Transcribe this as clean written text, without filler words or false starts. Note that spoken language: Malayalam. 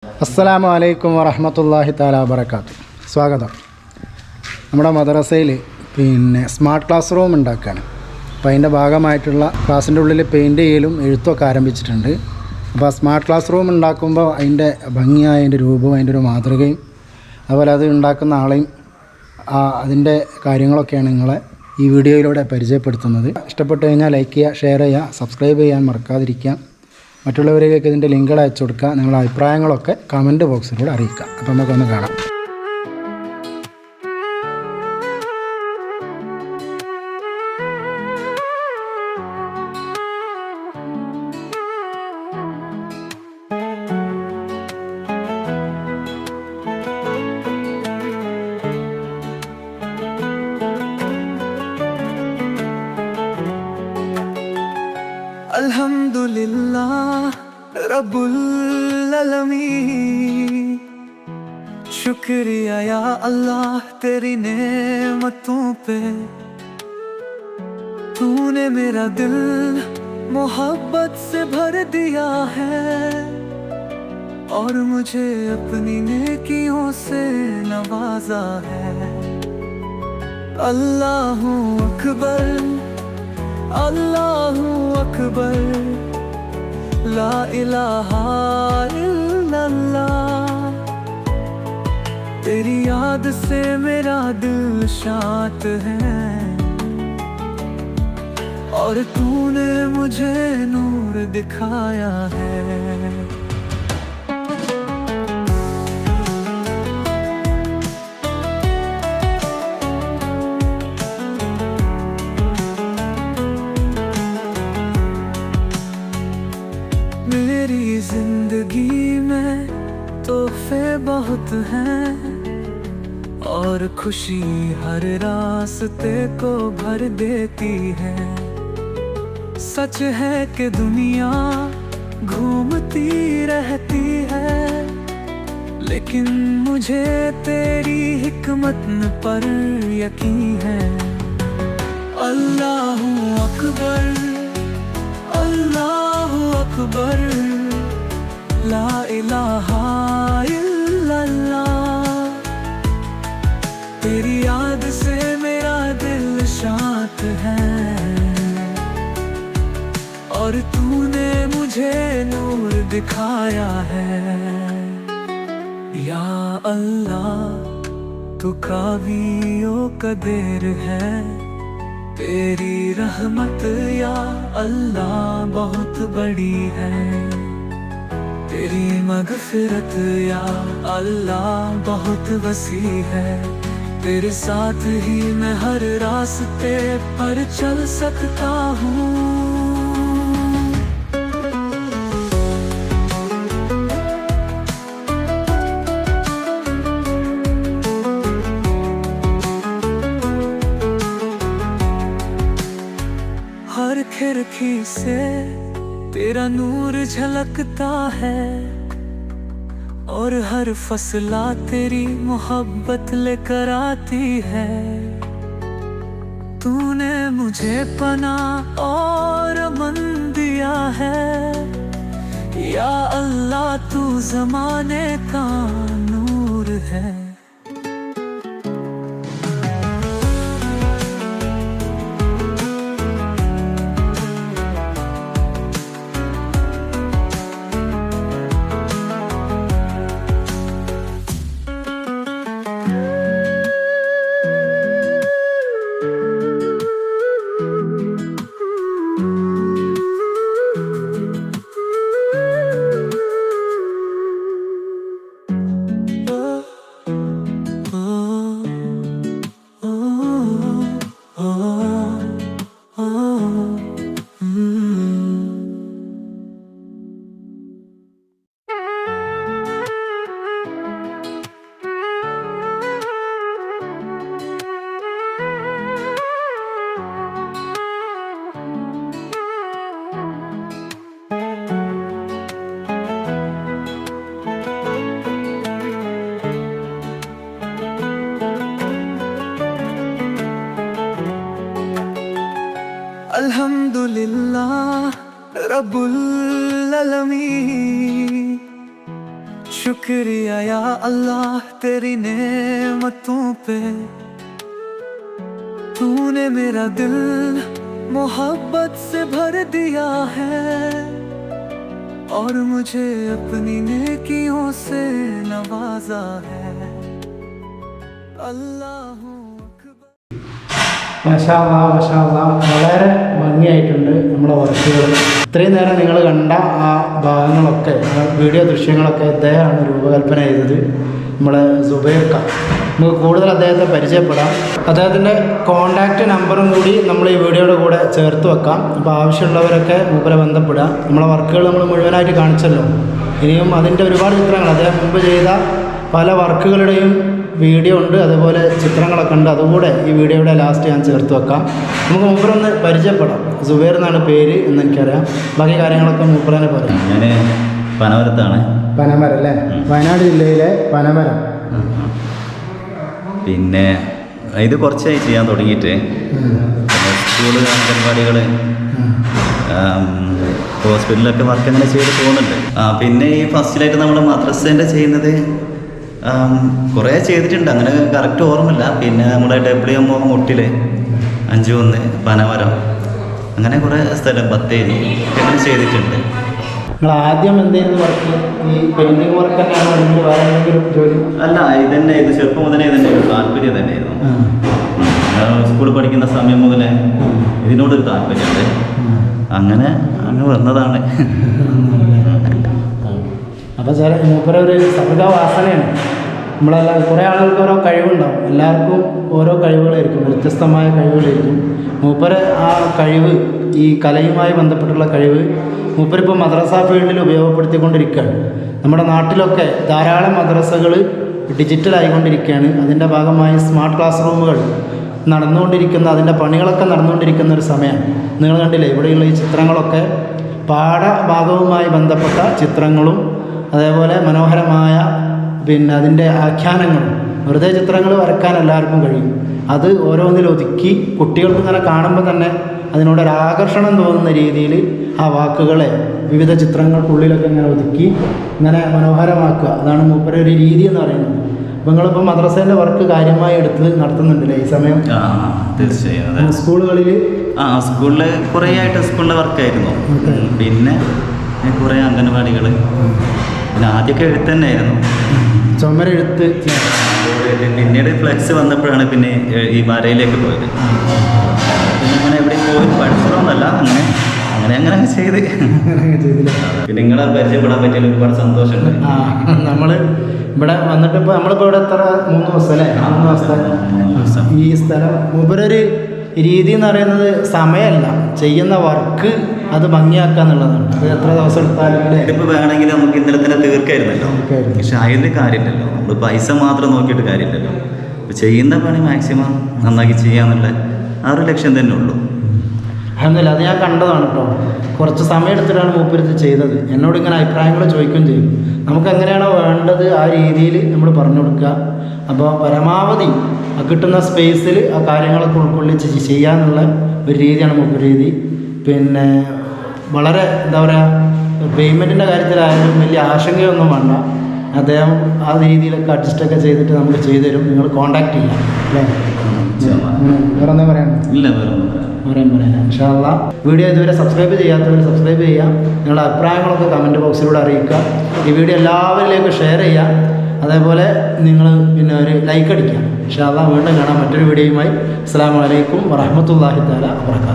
അസ്സലാമു അലൈക്കും വറഹ്മത്തുള്ളാഹി തആല വബറകാതുഹു. സ്വാഗതം. നമ്മുടെ മദ്രസയിൽ സ്മാർട്ട് ക്ലാസ് റൂം ഉണ്ടാക്കുകയാണ്. അപ്പോൾ അതിൻ്റെ ഭാഗമായിട്ടുള്ള ക്ലാസ്സിൻ്റെ ഉള്ളിൽ പെയിൻറ്റ് ചെയ്യലും എഴുത്തൊക്കെ ആരംഭിച്ചിട്ടുണ്ട്. അപ്പോൾ സ്മാർട്ട് ക്ലാസ് റൂം ഉണ്ടാക്കുമ്പോൾ അതിൻ്റെ ഭംഗിയായ അതിൻ്റെ രൂപവും അതിൻ്റെ ഒരു മാതൃകയും അതുപോലെ അത് ഉണ്ടാക്കുന്ന ആളെയും അതിൻ്റെ കാര്യങ്ങളൊക്കെയാണ് നിങ്ങളെ ഈ വീഡിയോയിലൂടെ പരിചയപ്പെടുത്തുന്നത്. ഇഷ്ടപ്പെട്ട് കഴിഞ്ഞാൽ ലൈക്ക് ചെയ്യുക, ഷെയർ ചെയ്യുക, സബ്സ്ക്രൈബ് ചെയ്യാൻ മറക്കാതിരിക്കുക. മറ്റുള്ളവരിലേക്ക് ഇതിൻ്റെ ലിങ്കുകൾ അയച്ചു കൊടുക്കുക. നിങ്ങളുടെ അഭിപ്രായങ്ങളൊക്കെ കമൻറ്റ് ബോക്സിലൂടെ അറിയിക്കുക. അപ്പോൾ നമുക്കൊന്ന് കാണാം. अल्हम्दुलिल्लाह रब्बुल आलमीन, शुक्रिया या अल्लाह तेरी नेमतों पे। तूने मेरा दिल मोहब्बत से भर दिया है और मुझे अपनी नेकियों से नवाजा है। अल्लाहू अकबर, अल्लाहू अकबर, ला इलाहा इल्लल्लाह। तेरी याद से मेरा दिल शांत है और तूने मुझे नूर दिखाया है। मेरी जिंदगी में तोहफे बहुत हैं और खुशी हर रास्ते को भर देती है। सच है कि दुनिया घूमती रहती है, लेकिन मुझे तेरी हिकमत पर यकीन है। अल्लाहू अकबर, अल्लाहू अकबर, ला इलाहा इल्लल्लाह। तेरी याद से मेरा दिल शांत है और तूने मुझे नूर दिखाया है। या अल्लाह तू कावियो कदीर है, तेरी रहमत या अल्लाह बहुत बड़ी है। तेरी मगफिरत या अल्लाह बहुत वसी है। तेरे साथ ही मैं हर रास्ते पर चल सकता हूँ। हर खिड़की से तेरा नूर झलकता है और हर फसला तेरी मोहब्बत लेकर आती है। तूने मुझे पनाह और अमन दिया है। या अल्लाह तू ज़माने का नूर है। अल्हम्दुलिल्लाह रब्बुल आलमीन, शुक्रिया या अल्लाह तेरी नेमतों पे। तूने मेरा दिल मोहब्बत से भर दिया है और मुझे अपनी नेकियों से नवाजा है। अल्लाहू अकबर। മാഷാ അല്ലാ വളരെ ഭംഗിയായിട്ടുണ്ട് നമ്മളെ വർക്കുകൾ. ഇത്രയും നേരം നിങ്ങൾ കണ്ട ആ ഭാഗങ്ങളൊക്കെ, ആ വീഡിയോ ദൃശ്യങ്ങളൊക്കെ അദ്ദേഹമാണ് രൂപകൽപ്പന ചെയ്തത്, നമ്മളെ സുബൈർക്ക. നമുക്ക് കൂടുതൽ അദ്ദേഹത്തെ പരിചയപ്പെടാം. അദ്ദേഹത്തിൻ്റെ കോൺടാക്റ്റ് നമ്പറും കൂടി നമ്മൾ ഈ വീഡിയോയുടെ കൂടെ ചേർത്ത് വെക്കാം. അപ്പോൾ ആവശ്യമുള്ളവരൊക്കെ മൂപ്പരെ ബന്ധപ്പെടുക. നമ്മളെ വർക്കുകൾ നമ്മൾ മുഴുവനായിട്ട് കാണിച്ചല്ലോ. ഇനിയും അതിൻ്റെ ഒരുപാട് ചിത്രങ്ങൾ അദ്ദേഹം മുമ്പ് ചെയ്ത പല വർക്കുകളുടെയും വീഡിയോ ഉണ്ട്, അതുപോലെ ചിത്രങ്ങളൊക്കെ ഉണ്ട്. അതുകൂടെ ഈ വീഡിയോയുടെ ലാസ്റ്റ് ഞാൻ ചേർത്ത് വെക്കാം. നമുക്ക് മൂപ്പരൊന്ന് പരിചയപ്പെടാം. സുബൈർ എന്നാണ് പേര് എന്ന് എനിക്കറിയാം. ബാക്കി കാര്യങ്ങളൊക്കെ മൂപ്പരനെ പറയാം. ഞാൻ പനമരത്താണ്. പനമരം അല്ലേ? വയനാട് ജില്ലയിലെ പനമരം. പിന്നെ ഇത് കുറച്ചായി ചെയ്യാൻ തുടങ്ങിയിട്ട്. സ്കൂള്, അംഗൻവാടികൾ, ഹോസ്പിറ്റലിലൊക്കെ വർക്ക് അങ്ങനെ ചെയ്ത് പോകുന്നുണ്ട്. പിന്നെ ഈ ഫസ്റ്റിലായിട്ട് നമ്മൾ മദ്രസേൻ്റെ ചെയ്യുന്നത് കുറേ ചെയ്തിട്ടുണ്ട്, അങ്ങനെ കറക്റ്റ് ഓർമ്മയില്ല. പിന്നെ നമ്മുടെ WMO മുട്ടിൽ 5-1 പനമരം, അങ്ങനെ കുറേ സ്ഥലം ബത്തേരി അങ്ങനെ ചെയ്തിട്ടുണ്ട്. നിങ്ങൾ ആദ്യം എന്തെങ്കിലും വർക്ക് ഈ പെയിൻറ്റിങ് വർക്ക് തന്നെയാണോ അല്ലെങ്കിൽ വേറെ എന്തെങ്കിലും ജോലി? അല്ല, ഇതന്നെ, ഇത് ചെറുപ്പം മുതലേ തന്നെ ഒരു താല്പര്യം തന്നെയായിരുന്നു. സ്കൂളിൽ പഠിക്കുന്ന സമയം മുതലേ ഇതിനോടൊരു താല്പര്യമുണ്ട്. അങ്ങനെ അങ്ങ് വന്നതാണ്. അപ്പോൾ ചില മൂപ്പര ഒരു സർഗവാസനയാണ്. നമ്മളെല്ലാം കുറേ ആളുകൾക്ക് ഓരോ കഴിവുണ്ടാവും. എല്ലാവർക്കും ഓരോ കഴിവുകളായിരിക്കും, വ്യത്യസ്തമായ കഴിവുകളായിരിക്കും. മൂപ്പര ആ കഴിവ്, ഈ കലയുമായി ബന്ധപ്പെട്ടുള്ള കഴിവ് മൂപ്പരിപ്പോൾ മദ്രസ ഫീൽഡിൽ ഉപയോഗപ്പെടുത്തിക്കൊണ്ടിരിക്കുകയാണ്. നമ്മുടെ നാട്ടിലൊക്കെ ധാരാളം മദ്രസകൾ ഡിജിറ്റലായിക്കൊണ്ടിരിക്കുകയാണ്. അതിൻ്റെ ഭാഗമായി സ്മാർട്ട് ക്ലാസ് റൂമുകൾ നടന്നുകൊണ്ടിരിക്കുന്ന, അതിൻ്റെ പണികളൊക്കെ നടന്നുകൊണ്ടിരിക്കുന്ന ഒരു സമയമാണ്. നിങ്ങൾ കണ്ടില്ലേ ഇവിടെയുള്ള ഈ ചിത്രങ്ങളൊക്കെ പാഠഭാഗവുമായി ബന്ധപ്പെട്ട ചിത്രങ്ങളും അതേപോലെ മനോഹരമായ പിന്നെ അതിൻ്റെ ആഖ്യാനങ്ങളും. വെറുതെ ചിത്രങ്ങൾ വരക്കാൻ എല്ലാവർക്കും കഴിയും. അത് ഓരോന്നിലൊതുക്കി കുട്ടികൾക്ക് ഇങ്ങനെ കാണുമ്പോൾ തന്നെ അതിനോടൊരാകർഷണം തോന്നുന്ന രീതിയിൽ ആ വാക്കുകളെ വിവിധ ചിത്രങ്ങൾക്കുള്ളിലൊക്കെ ഇങ്ങനെ ഒതുക്കി ഇങ്ങനെ മനോഹരമാക്കുക. അതാണ് മൂപ്പര ഒരു രീതി എന്ന് പറയുന്നത്. അപ്പോൾ നിങ്ങളിപ്പോൾ മദ്രസേൻ്റെ വർക്ക് കാര്യമായി എടുത്ത് നടത്തുന്നുണ്ടല്ലേ ഈ സമയം? തീർച്ചയായും. സ്കൂളുകളിൽ സ്കൂളിൽ കുറേ ആയിട്ട് സ്കൂളിലെ വർക്കായിരുന്നു. പിന്നെ കുറേ അംഗൻവാടികൾ, പിന്നെ ആദ്യമൊക്കെ എഴുത്ത് തന്നെയായിരുന്നു, ചുമരെഴുത്ത്. പിന്നീട് ഫ്ലെക്സ് വന്നപ്പോഴാണ് പിന്നെ ഈ വരയിലേക്ക് പോയത്. പിന്നെ അങ്ങനെ എവിടെയും പോയി പഠിച്ചതൊന്നല്ല, അങ്ങനെ ചെയ്ത്. പിന്നെ നിങ്ങളെ പരിചയപ്പെടാൻ പറ്റിയ ഒരുപാട് സന്തോഷമുണ്ട്. നമ്മൾ ഇവിടെ വന്നിട്ട് ഇപ്പോൾ നമ്മളിപ്പോൾ ഇവിടെ എത്ര 3 ദിവസം അല്ലേ? 3 ദിവസത്തെ ഈ സ്ഥലം മൂപ്പരൊരു രീതി എന്ന് പറയുന്നത് സമയമല്ല, ചെയ്യുന്ന വർക്ക് അത് ഭംഗിയാക്കുക എന്നുള്ളതാണ്. അത് എത്ര ദിവസം എടുത്താലും ഇതിപ്പോൾ വേണമെങ്കിൽ നമുക്ക് ഇന്നലെ തന്നെ തീർക്കായിരുന്നല്ലോ. പക്ഷെ അതിൽ കാര്യമില്ലല്ലോ, നമ്മൾ പൈസ മാത്രം നോക്കിയിട്ട് കാര്യമില്ലല്ലോ. അപ്പോൾ ചെയ്യുന്ന പണി മാക്സിമം നന്നാക്കി ചെയ്യാന്നുള്ള ആ ഒരു ലക്ഷ്യം തന്നെ ഉള്ളൂ. അതൊന്നുമില്ല, അത് ഞാൻ കണ്ടതാണ് കേട്ടോ. കുറച്ച് സമയം എടുത്തിട്ടാണ് മൂപ്പരുത്ത് ചെയ്തത്. എന്നോട് ഇങ്ങനെ അഭിപ്രായങ്ങൾ ചോദിക്കുകയും ചെയ്യും. നമുക്ക് എങ്ങനെയാണോ വേണ്ടത് ആ രീതിയിൽ നമ്മൾ പറഞ്ഞു കൊടുക്കുക. അപ്പോൾ പരമാവധി കിട്ടുന്ന സ്പേസിൽ ആ കാര്യങ്ങളൊക്കെ ഉൾക്കൊള്ളിച്ച് ചെയ്യാനുള്ള ഒരു രീതിയാണ് മൂപ്പർ രീതി. പിന്നെ വളരെ എന്താ പറയുക, പേയ്മെൻറ്റിൻ്റെ കാര്യത്തിലായാലും വലിയ ആശങ്കയൊന്നും വേണ്ട. അദ്ദേഹം ആ രീതിയിലൊക്കെ അഡ്ജസ്റ്റൊക്കെ ചെയ്തിട്ട് നമുക്ക് ചെയ്തു തരും. നിങ്ങൾ കോൺടാക്ട് ചെയ്യാം അല്ലേ? വേറെ എന്താ പറയാൻ? ഇല്ല, വേറെ പറയാൻ ഇൻഷാ അല്ലാ. വീഡിയോ ഇതുവരെ സബ്സ്ക്രൈബ് ചെയ്യാത്തവർ സബ്സ്ക്രൈബ് ചെയ്യുക. നിങ്ങളുടെ അഭിപ്രായങ്ങളൊക്കെ കമൻറ്റ് ബോക്സിലൂടെ അറിയിക്കുക. ഈ വീഡിയോ എല്ലാവരിലേക്കും ഷെയർ ചെയ്യുക. അതേപോലെ നിങ്ങൾ പിന്നെ ഒരു ലൈക്ക് അടിക്കുക. ഇൻഷാ അല്ലാ. വീണ്ടും കാണാം മറ്റൊരു വീഡിയോയുമായി. അസ്സലാമു അലൈക്കും വറഹ്മത്തുള്ളാഹി തആല വബറകാതുഹു.